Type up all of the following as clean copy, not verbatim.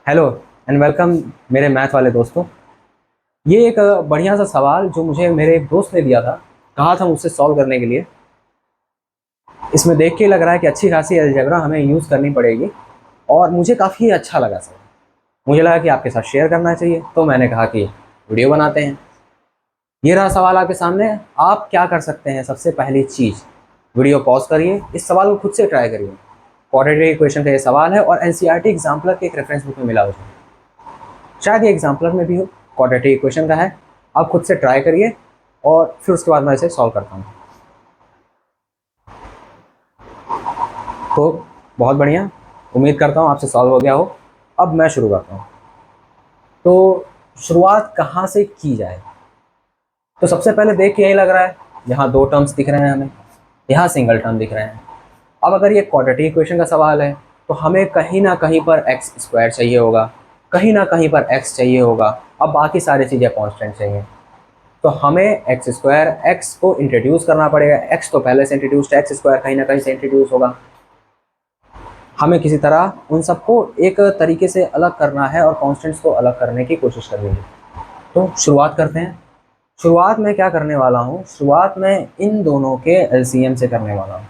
Hello and welcome मेरे math वाले दोस्तों। ये एक बढ़िया सा सवाल जो मुझे मेरे एक दोस्त ने दिया था, कहा था मुझसे सॉल्व करने के लिए। इसमें देख के लग रहा है कि अच्छी खासी अलजेब्रा हमें यूज़ करनी पड़ेगी और मुझे काफ़ी अच्छा लगा सर। मुझे लगा कि आपके साथ शेयर करना चाहिए, तो मैंने कहा कि वीडियो बनाते हैं। ये रहा सवाल आपके सामने। आप क्या कर सकते हैं? सबसे पहली चीज़, वीडियो पॉज करिए, इस सवाल को खुद से ट्राई करिए। क्वाड्रेटिक इक्वेशन का ये सवाल है और एनसीईआरटी एग्जाम्पलर के एक रेफरेंस बुक में मिला हुआ है, शायद ये एग्जाम्पलर में भी हो। क्वाड्रेटिक इक्वेशन का है, आप खुद से ट्राई करिए और फिर उसके बाद मैं इसे सॉल्व करता हूँ। तो बहुत बढ़िया, उम्मीद करता हूँ आपसे सॉल्व हो गया हो। अब मैं शुरू करता हूँ। तो शुरुआत कहाँ से की जाए? तो सबसे पहले देख के यही लग रहा है, यहाँ दो टर्म्स दिख रहे हैं हमें, यहाँ सिंगल टर्म दिख रहे हैं। अब अगर ये क्वाड्रेटिक इक्वेशन का सवाल है तो हमें कहीं ना कहीं पर एक्स स्क्वायर चाहिए होगा, कहीं ना कहीं पर एक्स चाहिए होगा। अब बाकी सारी चीज़ें कांस्टेंट चाहिए, तो हमें एक्स स्क्वायर, एक्स को इंट्रोड्यूस करना पड़ेगा। एक्स तो पहले से इंट्रोड्यूस्ड, एक्स स्क्वायर कहीं ना कहीं से इंट्रोड्यूस होगा। हमें किसी तरह उन सबको एक तरीके से अलग करना है और कॉन्स्टेंट्स को अलग करने की कोशिश करनी है। तो शुरुआत करते हैं। शुरुआत में क्या करने वाला हूँ, शुरुआत में इन दोनों के एलसीएम से करने वाला हूँ।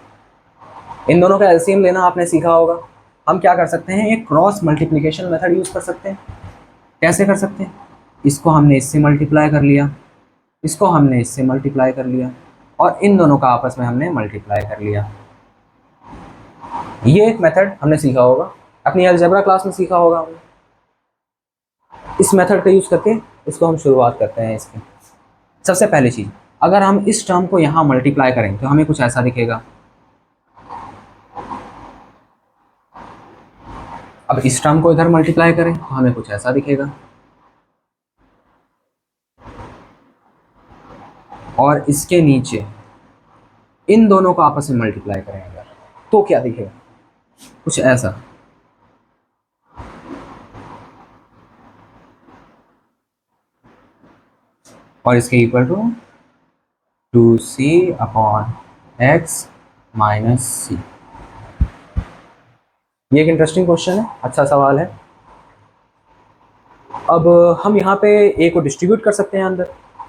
इन दोनों का एलसीएम लेना आपने सीखा होगा। हम क्या कर सकते हैं, एक क्रॉस मल्टीप्लिकेशन मेथड यूज़ कर सकते हैं। कैसे कर सकते हैं? इसको हमने इससे मल्टीप्लाई कर लिया, इसको हमने इससे मल्टीप्लाई कर लिया और इन दोनों का आपस में हमने मल्टीप्लाई कर लिया। ये एक मेथड हमने सीखा होगा, अपनी अलजेब्रा क्लास में सीखा होगा हमने। इस मेथड का यूज़ करके इसको हम शुरुआत करते हैं इसकी। सबसे पहली चीज़, अगर हम इस टर्म को यहाँ मल्टीप्लाई करें तो हमें कुछ ऐसा दिखेगा। अब इस टर्म को इधर मल्टीप्लाई करें तो हमें कुछ ऐसा दिखेगा, और इसके नीचे इन दोनों को आपस में मल्टीप्लाई करें अगर, तो क्या दिखेगा? कुछ ऐसा। और इसके equal to C upon X minus C. ये एक इंटरेस्टिंग क्वेश्चन है, अच्छा सवाल है। अब हम यहाँ पे ए को डिस्ट्रीब्यूट कर सकते हैं अंदर,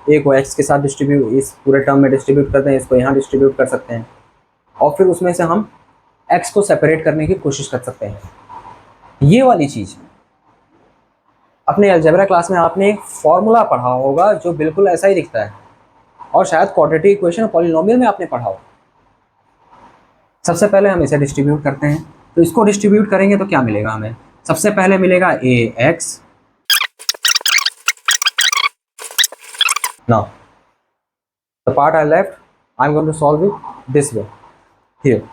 ए को एक्स के साथ डिस्ट्रीब्यूट, इस पूरे टर्म में डिस्ट्रीब्यूट करते हैं, इसको यहाँ डिस्ट्रीब्यूट कर सकते हैं और फिर उसमें से हम एक्स को सेपरेट करने की कोशिश कर सकते हैं। ये वाली चीज़ अपने अलजेब्रा क्लास में आपने एक फॉर्मूला पढ़ा होगा जो बिल्कुल ऐसा ही दिखता है, और शायद क्वाड्रेटिक इक्वेशन और पॉलिनोमियल में आपने पढ़ा हो। सबसे पहले हम इसे डिस्ट्रीब्यूट करते हैं, तो इसको डिस्ट्रीब्यूट करेंगे तो क्या मिलेगा हमें? सबसे पहले मिलेगा A X. Now the part I left, I am going to solve it this way. Here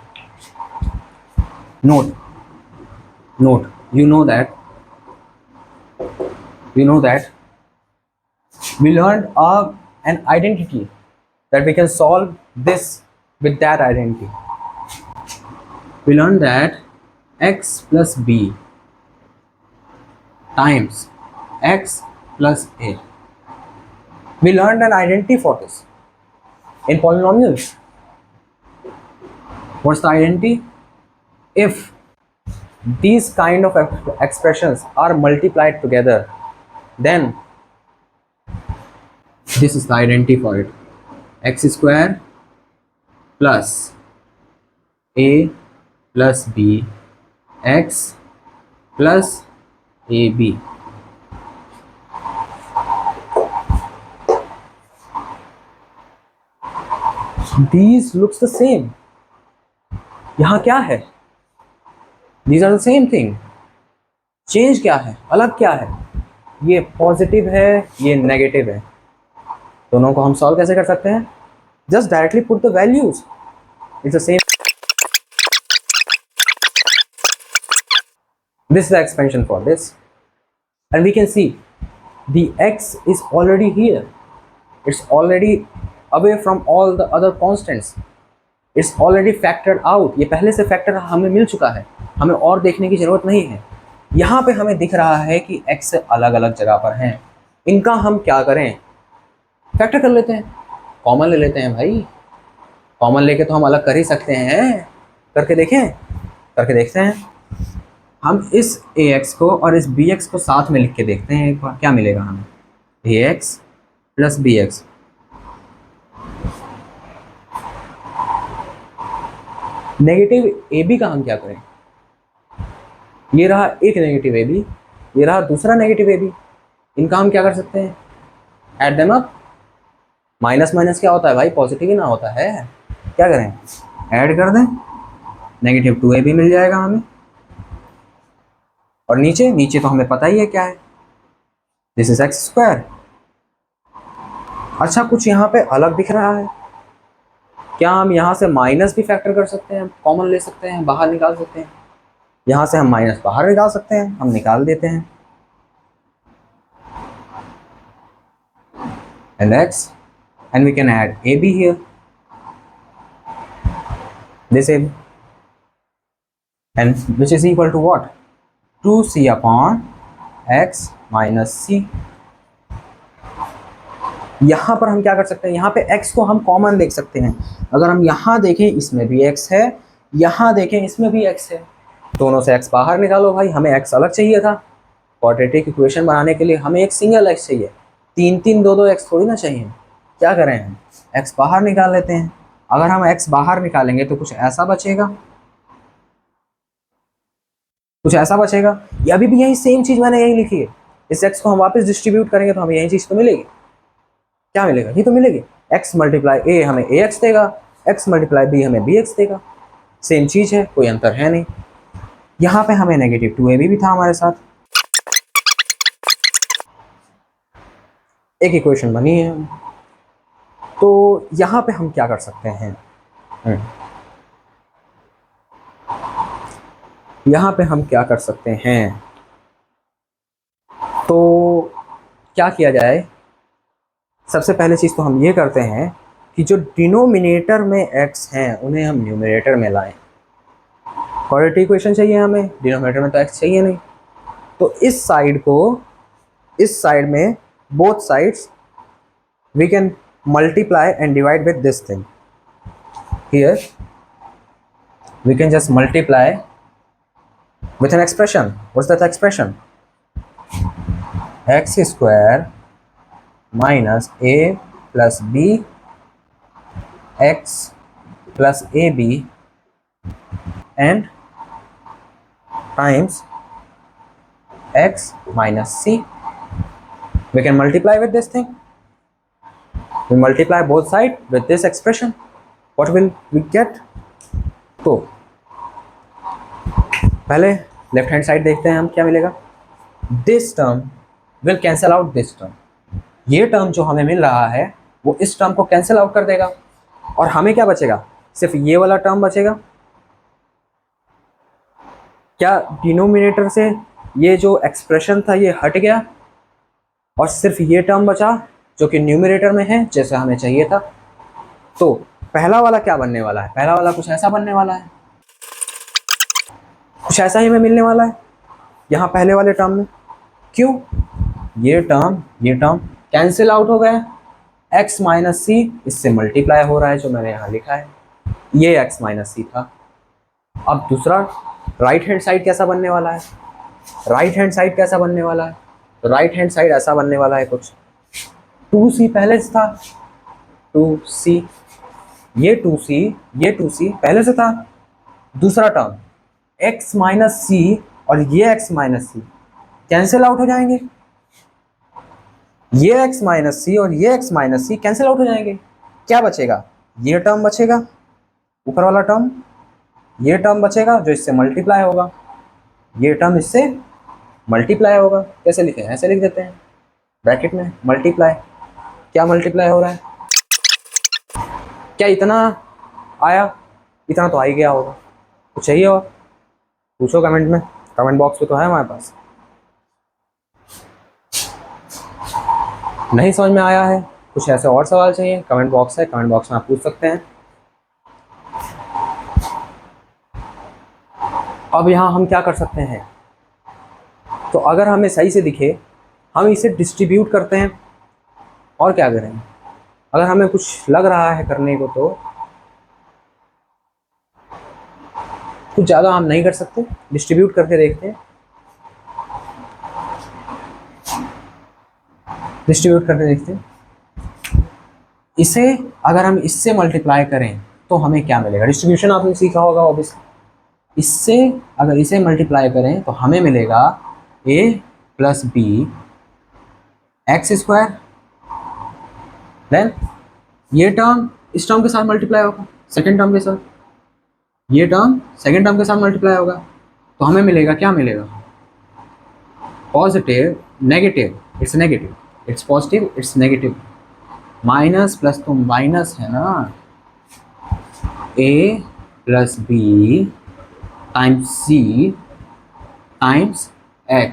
note, you know that we learned an identity that we can solve this with that identity. We learned that x plus b times x plus a. We learned an identity for this in polynomials. What's the identity? If these kind of expressions are multiplied together, then this is the identity for it. X square plus a plus b x plus ab. These looks the same. यहाँ क्या है? These are the same thing. Change क्या है, अलग क्या है? ये positive है, ये नेगेटिव है। दोनों को हम सॉल्व कैसे कर सकते हैं? Just directly put the values, it's the same. This is the expansion for this, and we can see the x is already here. It's already away from all the other constants. It's already factored out. ये पहले से factor हमें मिल चुका है, हमें और देखने की ज़रूरत नहीं है। यहाँ पे हमें दिख रहा है कि x अलग अलग जगह पर हैं। इनका हम क्या करें? फैक्टर कर लेते हैं, कॉमन ले लेते हैं भाई। कॉमन लेके तो हम अलग कर ही सकते हैं। करके देखें, करके देखते हैं। हम इस ए एक्स को और इस बी एक्स को साथ में लिख के देखते हैं एक बार, क्या मिलेगा हमें। A X plus B X, negative A B का हम क्या करें, ये रहा एक नेगेटिव ए बी, ये रहा दूसरा नेगेटिव ए बी, इनका हम क्या कर सकते हैं, add them up. Minus minus क्या होता है भाई, पॉजिटिव ही ना होता है, क्या करें, ऐड कर दें, नेगेटिव टू ए बी मिल जाएगा हमें। और नीचे नीचे तो हमें पता ही है क्या है, दिस इज एक्स स्क्वायर। अच्छा कुछ यहाँ पे अलग दिख रहा है, क्या हम यहाँ से माइनस भी फैक्टर कर सकते हैं, कॉमन ले सकते हैं, बाहर निकाल सकते हैं। यहाँ से हम माइनस बाहर निकाल सकते हैं, हम निकाल देते हैं, and x, and we can add ab here, this ab, and which is equal to what, 2c upon x minus c। यहाँ पर हम क्या कर सकते हैं, यहाँ पे x को हम कॉमन देख सकते हैं। अगर हम यहाँ देखें इसमें भी x है, यहाँ देखें इसमें भी x है, दोनों से x बाहर निकालो भाई, हमें x अलग चाहिए था। क्वाड्रेटिक इक्वेशन बनाने के लिए हमें एक सिंगल x चाहिए, तीन तीन दो दो x थोड़ी ना चाहिए। क्या करें हम, x बाहर निकाल लेते हैं। अगर हम x बाहर निकालेंगे तो कुछ ऐसा बचेगा, कुछ ऐसा बचेगा, ये अभी भी यही सेम चीज़ मैंने यही लिखी है। इस x को हम वापस डिस्ट्रीब्यूट करेंगे तो हमें यही चीज़ तो मिलेगी, क्या मिलेगा, ये तो मिलेगी। x मल्टीप्लाई a हमें ax देगा, x मल्टीप्लाई b हमें bx देगा, सेम चीज़ है, कोई अंतर है नहीं। यहाँ पे हमें नेगेटिव टू ए बी भी था हमारे साथ, एक इक्वेशन बनी है। तो यहाँ पे हम क्या कर सकते हैं, यहाँ पे हम क्या कर सकते हैं, तो क्या किया जाए, सबसे पहले चीज़ तो हम ये करते हैं कि जो डिनोमिनेटर में x हैं उन्हें हम न्यूमरेटर में लाएं। क्वाड्रेटिक इक्वेशन चाहिए हमें, डिनोमिनेटर में तो x चाहिए नहीं, तो इस साइड को, इस साइड में both sides we can multiply and divide with this thing here, we can just multiply with an expression. What's that expression? X square minus a plus b x plus ab and times x minus c. We can multiply with this thing. We multiply both sides with this expression. What will we get? तो पहले left hand side देखते हैं हम क्या मिलेगा। This term will cancel out this term, ये term जो हमें मिल रहा है वो इस टर्म को कैंसिल आउट कर देगा और हमें क्या बचेगा, सिर्फ ये वाला टर्म बचेगा। क्या डिनोमिनेटर से ये जो एक्सप्रेशन था ये हट गया और सिर्फ ये टर्म बचा जो कि न्यूमरेटर में है जैसे हमें चाहिए था। तो पहला वाला क्या बनने वाला है, पहला वाला कुछ ऐसा बनने वाला है, कुछ ऐसा ही हमें मिलने वाला है यहाँ पहले वाले टर्म में। क्यों, ये टर्म कैंसिल आउट हो गया, x माइनस सी इससे मल्टीप्लाई हो रहा है जो मैंने यहाँ लिखा है, ये x माइनस सी था। अब दूसरा राइट हैंड साइड कैसा बनने वाला है, राइट हैंड साइड कैसा बनने वाला है, तो राइट हैंड साइड ऐसा बनने वाला है कुछ 2c पहले से था, 2c, ये 2c पहले से था। दूसरा टर्म x माइनस सी और ये x माइनस सी कैंसिल आउट हो जाएंगे, ये x माइनस सी और ये x माइनस सी कैंसिल आउट हो जाएंगे। क्या बचेगा, ये टर्म बचेगा, ऊपर वाला टर्म, ये टर्म बचेगा जो इससे मल्टीप्लाई होगा, ये टर्म इससे मल्टीप्लाई होगा। कैसे लिखें, ऐसे लिख देते हैं ब्रैकेट में मल्टीप्लाई। क्या मल्टीप्लाई हो रहा है, क्या इतना आया, इतना तो आ ही गया होगा, कुछ चाहिए और पूछो कमेंट में, कमेंट बॉक्स में तो है हमारे पास। नहीं समझ में आया है, कुछ ऐसे और सवाल चाहिए, कमेंट बॉक्स है, कमेंट बॉक्स में आप पूछ सकते हैं। अब यहाँ हम क्या कर सकते हैं, तो अगर हमें सही से दिखे हम इसे डिस्ट्रीब्यूट करते हैं, और क्या करें, अगर हमें कुछ लग रहा है करने को तो कुछ ज़्यादा हम नहीं कर सकते, डिस्ट्रीब्यूट करके देखते हैं। डिस्ट्रीब्यूट करके देखते हैं, इसे अगर हम इससे मल्टीप्लाई करें तो हमें क्या मिलेगा। डिस्ट्रीब्यूशन आपने सीखा होगा ऑब्वियसली। इससे अगर इसे मल्टीप्लाई करें तो हमें मिलेगा a plus B X square. Then ये टर्म इस टर्म के साथ मल्टीप्लाई होगा, सेकेंड टर्म के साथ, ये टर्म सेकेंड टर्म के साथ मल्टीप्लाई होगा, तो हमें मिलेगा, क्या मिलेगा, positive negative, it's negative, it's positive it's negative, minus plus तो माइनस है ना, a plus B times C times x,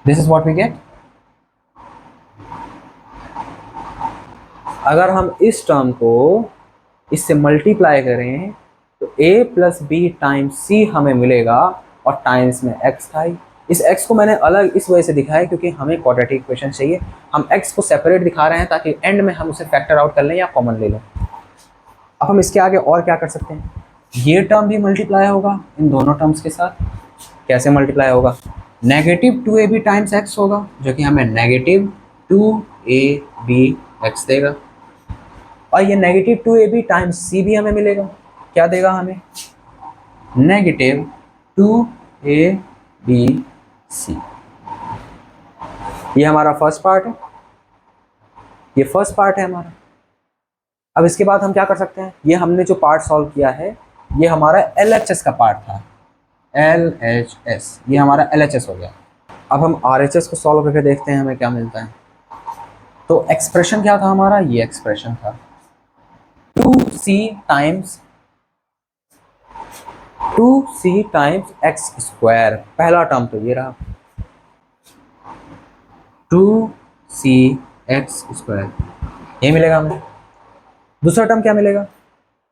this is what we get. अगर हम इस टर्म को इससे मल्टीप्लाई करें तो a plus B times C हमें मिलेगा, और टाइम्स में x था ही। इस x को मैंने अलग इस वजह से दिखाया क्योंकि हमें क्वाड्रेटिक इक्वेशन चाहिए। हम x को सेपरेट दिखा रहे हैं ताकि एंड में हम उसे फैक्टर आउट कर लें या कॉमन ले लें। अब हम इसके आगे और क्या कर सकते हैं, ये टर्म भी मल्टीप्लाई होगा इन दोनों टर्म्स के साथ। कैसे मल्टीप्लाई होगा, नेगेटिव 2ab टाइम्स x होगा, जो कि हमें नेगेटिव 2ab x देगा, और ये नेगेटिव 2ab टाइम्स c भी हमें मिलेगा, क्या देगा हमें, नेगेटिव 2abc। ये हमारा फर्स्ट पार्ट है, ये फर्स्ट पार्ट है हमारा। अब इसके बाद हम क्या कर सकते हैं, ये हमने जो पार्ट सॉल्व किया है ये हमारा LHS का पार्ट था, LHS, ये हमारा LHS हो गया। अब हम RHS को सॉल्व करके देखते हैं हमें क्या मिलता है। तो एक्सप्रेशन क्या था हमारा, ये एक्सप्रेशन था 2c टाइम्स x स्क्वायर, पहला टर्म तो ये रहा 2cx स्क्वायर, ये मिलेगा हमें। दूसरा टर्म क्या मिलेगा,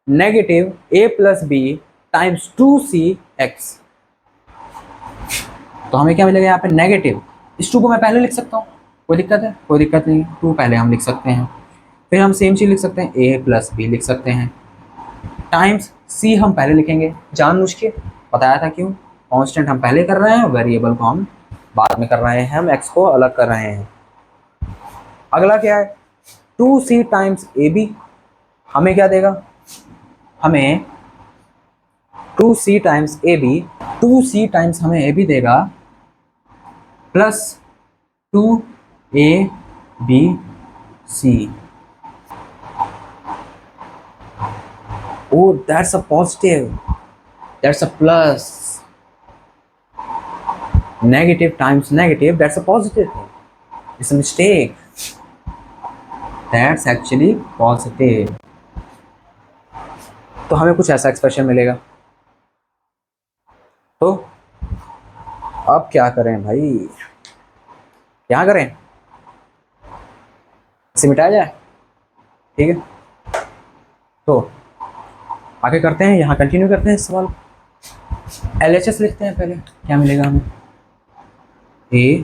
negative a plus B times 2cx, तो हमें क्या मिलेगा यहाँ पे, नेगेटिव, इस 2 को मैं पहले लिख सकता हूँ, कोई दिक्कत है, कोई दिक्कत नहीं, 2 पहले हम लिख सकते हैं। फिर हम सेम चीज़ लिख सकते हैं, a प्लस बी लिख सकते हैं, टाइम्स c हम पहले लिखेंगे जानबूझ के, बताया था क्यों, कांस्टेंट हम पहले कर रहे हैं, वेरिएबल को हम बाद में कर रहे हैं, हम x को अलग कर रहे हैं। अगला क्या है, 2c टाइम्स ab, हमें क्या देगा, हमें 2c times ab, 2c times हमें ab देगा, plus 2abc। Oh, that's a positive, that's a plus. Negative times negative, that's a positive thing. It's a mistake. That's actually positive. तो हमें कुछ ऐसा एक्सप्रेशन मिलेगा। तो अब क्या करें भाई, क्या करें, इसे मिटाया जाए, ठीक है। तो आगे करते हैं, यहाँ कंटिन्यू करते हैं सवाल। LHS लिखते हैं पहले, क्या मिलेगा हमें, A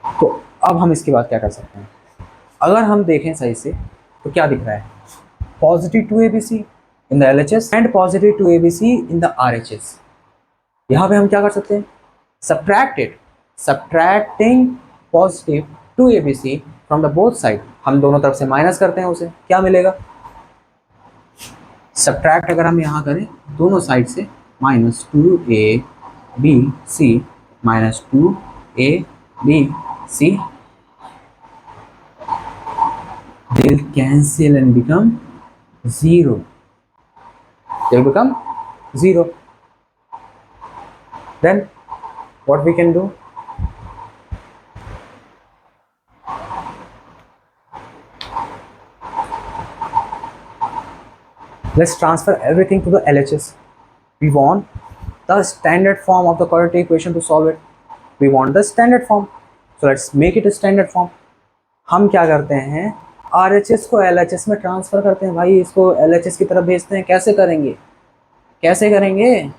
तो अब हम इसके बाद क्या कर सकते हैं, अगर हम देखें सही से तो क्या दिख रहा है, positive 2abc in the LHS and positive 2abc in the RHS। यहाँ पे हम क्या कर सकते हैं, subtracting positive 2abc from the both side, हम दोनों तरफ से माइनस करते हैं, उसे क्या मिलेगा, सब्ट्रैक्ट अगर हम यहाँ करें दोनों साइड से, minus 2abc minus 2abc will cancel and become 0. They will become 0. Then what we can do, let's transfer everything to the LHS. We want the standard form of the quadratic equation to solve it. We want the standard form, so let's make it a standard form. हम क्या करते हैं, RHS को LHS में transfer करते हैं भाई, इसको LHS की तरफ भेजते हैं। कैसे करेंगे, कैसे करेंगे,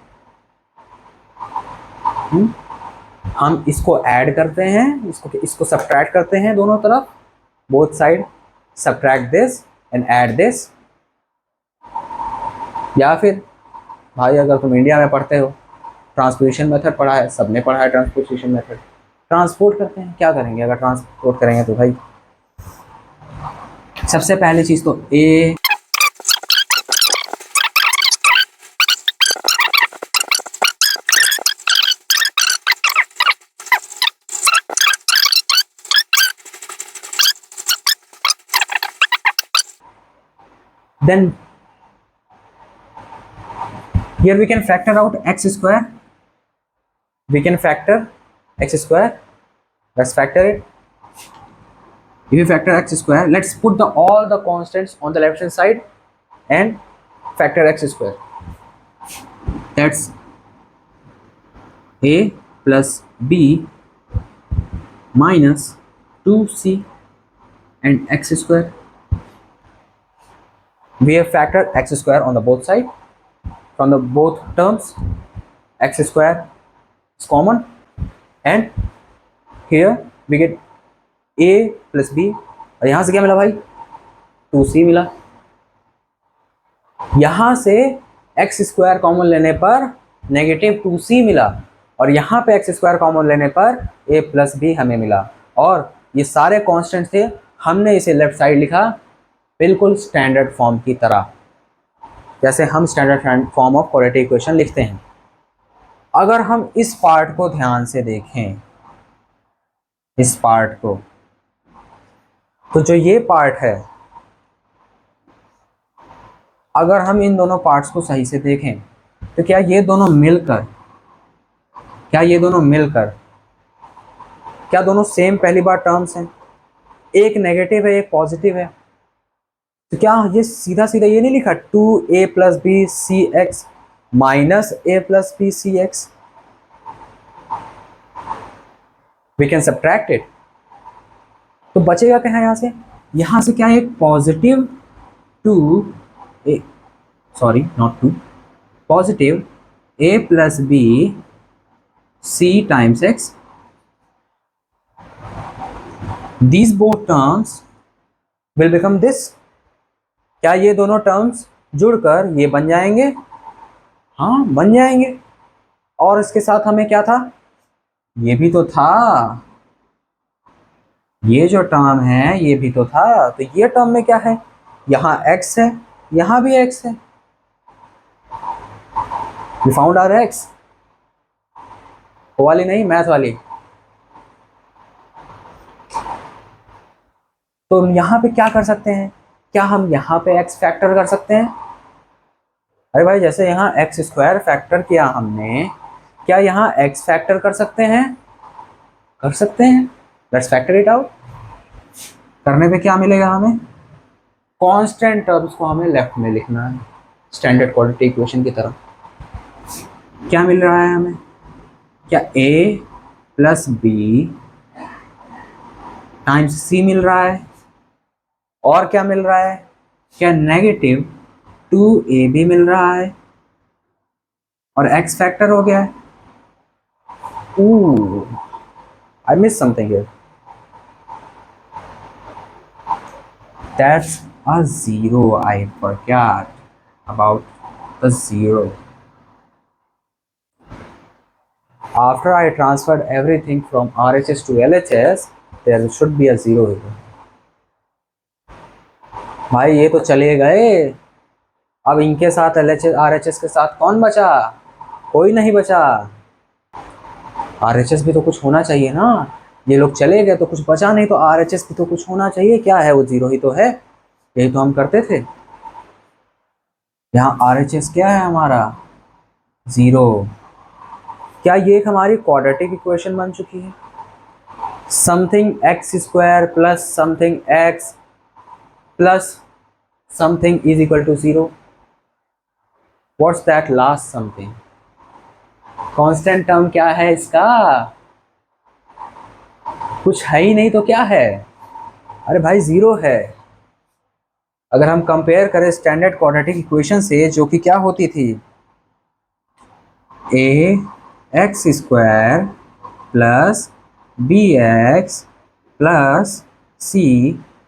हम इसको ऐड करते हैं, इसको सब्ट्रैक्ट करते हैं दोनों तरफ, both side subtract this and add this. या फिर भाई अगर तुम इंडिया में पढ़ते हो, ट्रांसपोजिशन मेथड पढ़ा है, सबने पढ़ा है ट्रांसपोजिशन मेथड, ट्रांसपोर्ट करते हैं। क्या करेंगे अगर ट्रांसपोर्ट करेंगे तो भाई सबसे पहली चीज तो ए then here we can factor out x square, we can factor x square, let's factor it. If you factor x square, let's put all the constants on the left hand side and factor x square. That's a plus b minus 2c and x square. We have factored x square on the both side. From the both terms, x square is common, and here we get a plus b, और यहां से क्या मिला भाई, 2c मिला। यहां से x square common लेने पर नेगेटिव 2c मिला, और यहां पे x स्क्वायर कॉमन लेने पर a प्लस बी हमें मिला। और ये सारे कांस्टेंट थे, हमने इसे लेफ्ट साइड लिखा बिल्कुल स्टैंडर्ड फॉर्म की तरह, जैसे हम standard form of quadratic equation लिखते हैं। अगर हम इस पार्ट को ध्यान से देखें, इस पार्ट को, तो जो ये पार्ट है, अगर हम इन दोनों पार्ट्स को सही से देखें तो क्या ये दोनों मिलकर, क्या दोनों सेम पहली बार टर्म्स हैं? एक नेगेटिव है, एक पॉजिटिव है, तो क्या ये सीधा सीधा ये नहीं लिखा 2a plus B C X minus a plus B C X? We can subtract it, तो बचेगा क्या है यहाँ से क्या है, एक positive 2a, sorry not 2, positive a plus B c times x, these both terms will become this। क्या ये दोनों टर्म्स जुड़कर ये बन जाएंगे? हाँ बन जाएंगे। और इसके साथ हमें क्या था, ये भी तो था, ये जो टर्म है ये भी तो था। तो ये टर्म में क्या है, यहाँ x है, यहाँ भी x है। We found our x, वो वाली नहीं, मैथ वाली। तो यहाँ पे क्या कर सकते हैं, क्या हम यहाँ पे x फैक्टर कर सकते हैं? अरे भाई जैसे यहाँ x स्क्वायर फैक्टर किया हमने, क्या यहाँ x फैक्टर कर सकते हैं? कर सकते हैं। Let's factor it out. करने पे क्या मिलेगा हमें, कांस्टेंट टर्म्स को हमें लेफ्ट में लिखना है स्टैंडर्ड क्वाड्रेटिक इक्वेशन की तरह। क्या मिल रहा है हमें, क्या a plus B times c मिल रहा है, और क्या मिल रहा है, क्या नेगेटिव 2ab मिल रहा है, और x फैक्टर हो गया है। I missed something here. That's a zero. I forgot about the zero. After I transferred everything from RHS to LHS, there should be a zero here. भाई ये तो चले गए, अब इनके साथ LHS RHS के साथ कौन बचा? कोई नहीं बचा। RHS भी तो कुछ होना चाहिए ना, ये लोग चले गए तो कुछ बचा नहीं, तो RHS भी तो कुछ होना चाहिए। क्या है वो, जीरो ही तो है, यही तो हम करते थे। यहाँ RHS क्या है हमारा, जीरो। क्या ये एक हमारी क्वाड्रेटिक इक्वेशन बन चुकी है, something X square plus something X plus something is equal to zero. What's that last something? Constant term क्या है इसका, कुछ है ही नहीं तो क्या है? अरे भाई जीरो है। अगर हम कंपेयर करें स्टैंडर्ड क्वाड्रेटिक इक्वेशन से, जो कि क्या होती थी, a X square plus B X plus C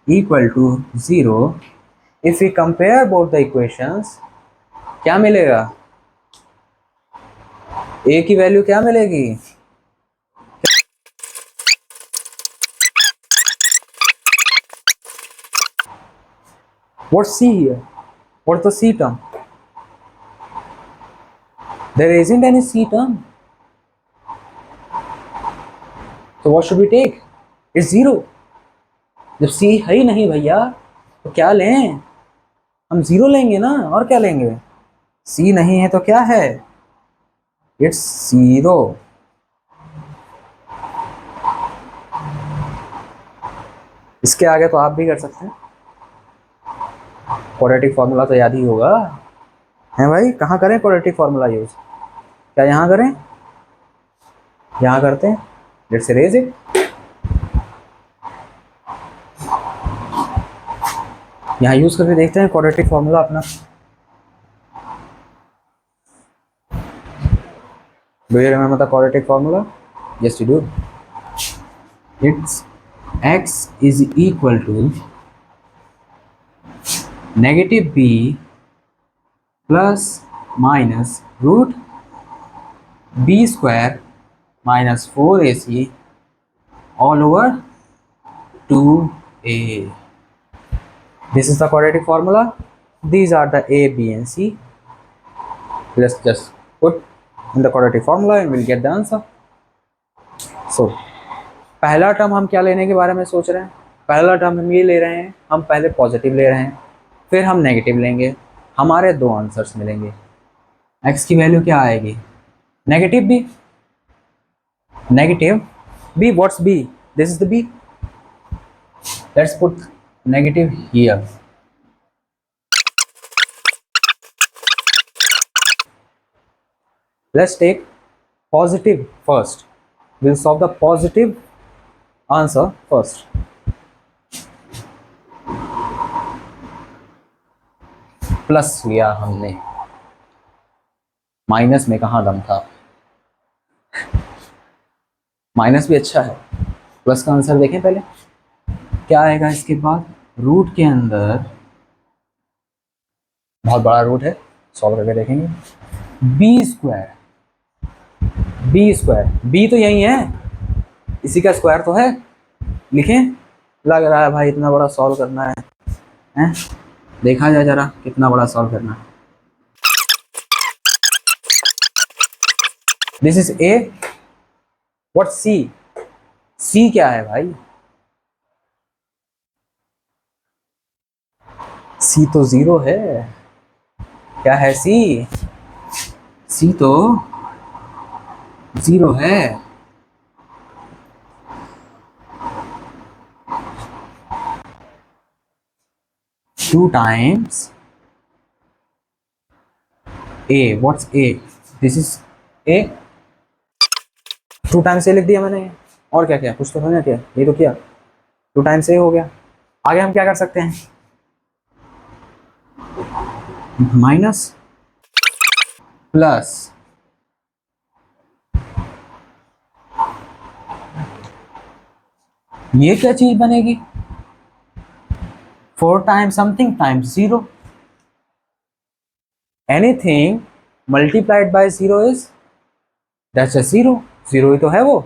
equal to 0। If you compare both the equations, क्या मिलेगा? ए की वैल्यू क्या मिलेगी? What's C here? What's the C term? There isn't any C term. So what should we take? It's 0. जब C है ही नहीं भैया तो क्या लें? हम 0 लेंगे ना, और क्या लेंगे? C नहीं है तो क्या है? It's 0. इसके आगे तो आप भी कर सकते हैं। क्वाड्रेटिक फॉर्मूला तो याद ही होगा, है भाई? कहाँ करें क्वाड्रेटिक फॉर्मूला यूज? क्या यहाँ करें? यहाँ करते हैं। Let's erase it. यहाँ यूज करके देखते हैं क्वाड्रेटिक फॉर्मूला अपना। Do you remember the quadratic formula? Yes, you do. It's x is equal to negative b plus minus root b square minus 4ac all over 2a. This is the quadratic formula. These are the a, b and c. Let's just put in the quadratic formula and we'll get the answer. So पहला term हम क्या लेने के बारे में सोच रहे हैं? पहला टर्म हम ये ले रहे हैं, हम पहले पॉजिटिव ले रहे हैं, फिर हम नेगेटिव लेंगे, हमारे दो आंसर्स मिलेंगे। x की वैल्यू क्या आएगी? Negative b। Negative b, what's b? This is the b। Let's put negative here. Let's take positive first. Will solve the positive answer first. Plus लिया हमने, माइनस में कहाँ दम था? माइनस भी अच्छा है। प्लस का आंसर देखें पहले क्या आएगा इसके बाद। रूट के अंदर बहुत बड़ा रूट है, सॉल्व करके देखेंगे। B square, B square, B तो यही है, इसी का स्क्वायर तो है। लिखें। लग रहा है भाई इतना बड़ा सॉल्व करना है? देखा जाए जरा कितना बड़ा सॉल्व करना है। This is A. व्हाट सी? सी क्या है भाई? सी तो 0 है। क्या है सी? सी तो 0 है। Two times A. What's A? This is A. Two times A लिख दिया मैंने, और क्या क्या कुछ तो होना क्या? ये तो किया, टू टाइम्स ए हो गया। आगे हम क्या कर सकते हैं? माइनस प्लस, ये क्या चीज बनेगी? 4 times something times 0। Anything multiplied by 0 is that's a 0। 0 ही तो है वो।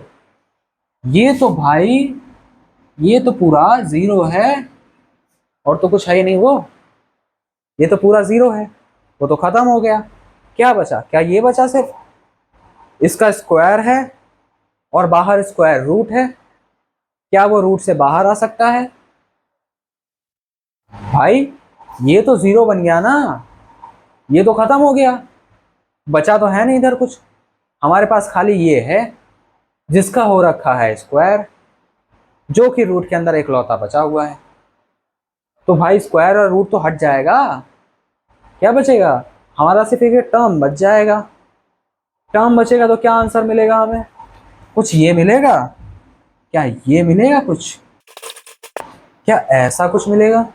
ये तो भाई, ये तो पूरा 0 है, और तो कुछ है ही नहीं वो। ये तो पूरा 0 है, वो तो खत्म हो गया। क्या बचा? क्या ये बचा सिर्फ? इसका स्क्वायर है और बाहर स्क्वायर रूट है। क्या वो रूट से बाहर आ सकता है? भाई ये तो 0 बन गया ना, ये तो खत्म हो गया। बचा तो है नहीं इधर कुछ। हमारे पास खाली ये है जिसका हो रखा है स्क्वायर, जो कि रूट के अंदर इकलौता बचा हुआ है। तो भाई स्क्वायर और रूट तो हट जाएगा, क्या बचेगा? हमारा सिर्फ एक टर्म बच जाएगा। टर्म बचेगा तो क्या आंसर मिलेगा हमें? कुछ ये मिलेगा? क्या ये मिलेगा कुछ? क्या ऐसा कुछ मिलेगा?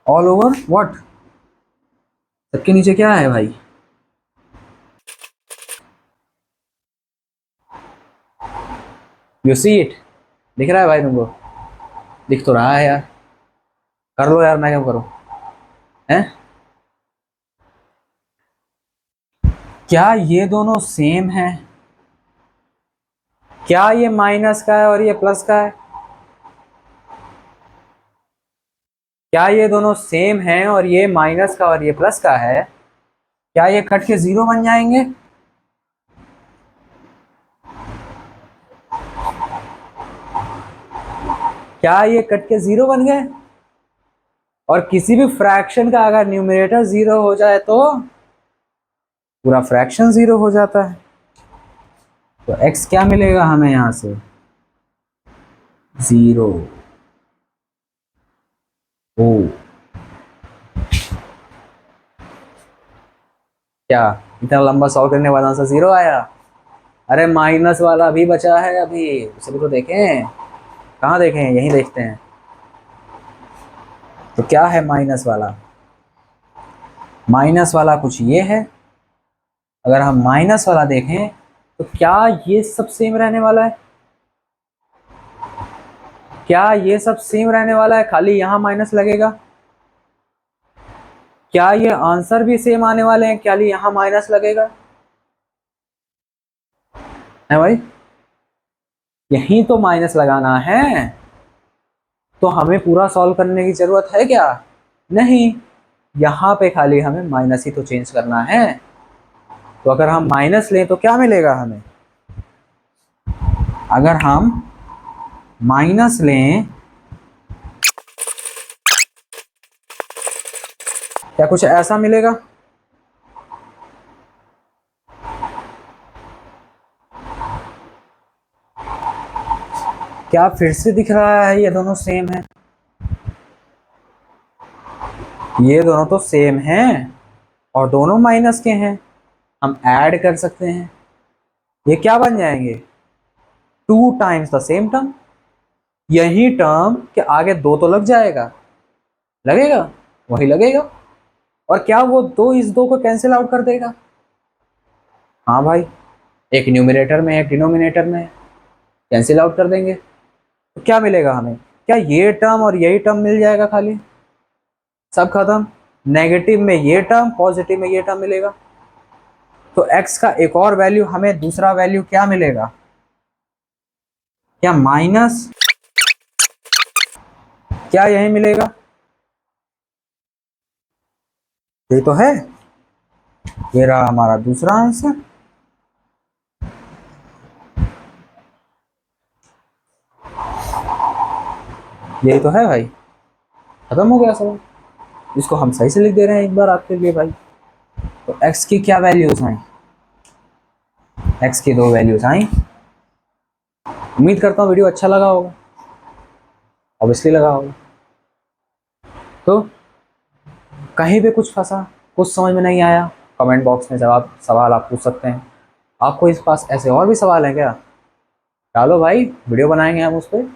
All over what? सबके नीचे क्या है भाई? यू सी इट, दिख रहा है भाई तुमको? दिख तो रहा है यार, कर लो यार, मैं क्या करूँ? हैं? क्या ये दोनों सेम है? क्या ये माइनस का है और ये प्लस का है? क्या ये दोनों सेम हैं और ये माइनस का और ये प्लस का है? क्या ये कट के जीरो बन जाएंगे? क्या ये कट के जीरो बन गए? और किसी भी फ्रैक्शन का अगर न्यूमरेटर जीरो हो जाए तो पूरा फ्रैक्शन जीरो हो जाता है। तो x क्या मिलेगा हमें यहां से? जीरो। ओ, क्या इतना लंबा सॉल्व करने वाला आंसर जीरो आया? अरे माइनस वाला भी बचा है अभी, उसे भी तो देखें। कहाँ देखें? यहीं देखते हैं। तो क्या है माइनस वाला? माइनस वाला कुछ ये है। अगर हम माइनस वाला देखें तो क्या ये सब सेम रहने वाला है? क्या ये सब सेम रहने वाला है, खाली यहां माइनस लगेगा? क्या ये आंसर भी सेम आने वाले हैं, खाली यहां माइनस लगेगा? है भाई? यहीं तो माइनस लगाना है। तो हमें पूरा सॉल्व करने की जरूरत है क्या? नहीं, यहाँ पे खाली हमें माइनस ही तो चेंज करना है। तो अगर हम माइनस लें तो क्या मिलेगा हमें? अगर हम माइनस लें, क्या कुछ ऐसा मिलेगा? क्या फिर से दिख रहा है ये दोनों सेम है? ये दोनों तो सेम हैं और दोनों माइनस के हैं। हम ऐड कर सकते हैं, ये क्या बन जाएंगे? Two times the same term. यही टर्म के आगे दो तो लग जाएगा, लगेगा? वही लगेगा। और क्या वो दो इस दो को कैंसिल आउट कर देगा? हाँ भाई, एक न्यूमरेटर में एक डिनोमिनेटर में, कैंसिल आउट कर देंगे। तो क्या मिलेगा हमें? क्या ये टर्म और यही टर्म मिल जाएगा खाली? सब खत्म। नेगेटिव में ये टर्म, पॉजिटिव में ये टर्म मिलेगा। तो x का एक और वैल्यू, हमें दूसरा वैल्यू क्या मिलेगा? क्या माइनस? क्या यही मिलेगा? ये तो है। ये रहा हमारा दूसरा आंसर। यही तो है भाई, खत्म हो गया सब। इसको हम सही से लिख दे रहे हैं एक बार आपके लिए भाई। तो x की क्या वैल्यूज आई? x की दो वैल्यूज आई। उम्मीद करता हूँ वीडियो अच्छा लगा होगा, ऑब्वियसली लगा होगा। तो कहीं पे कुछ फंसा, कुछ समझ में नहीं आया, कमेंट बॉक्स में जवाब सवाल आप पूछ सकते हैं। आपको इस पास ऐसे और भी सवाल हैं क्या? डालो भाई, वीडियो बनाएंगे हम उस पर।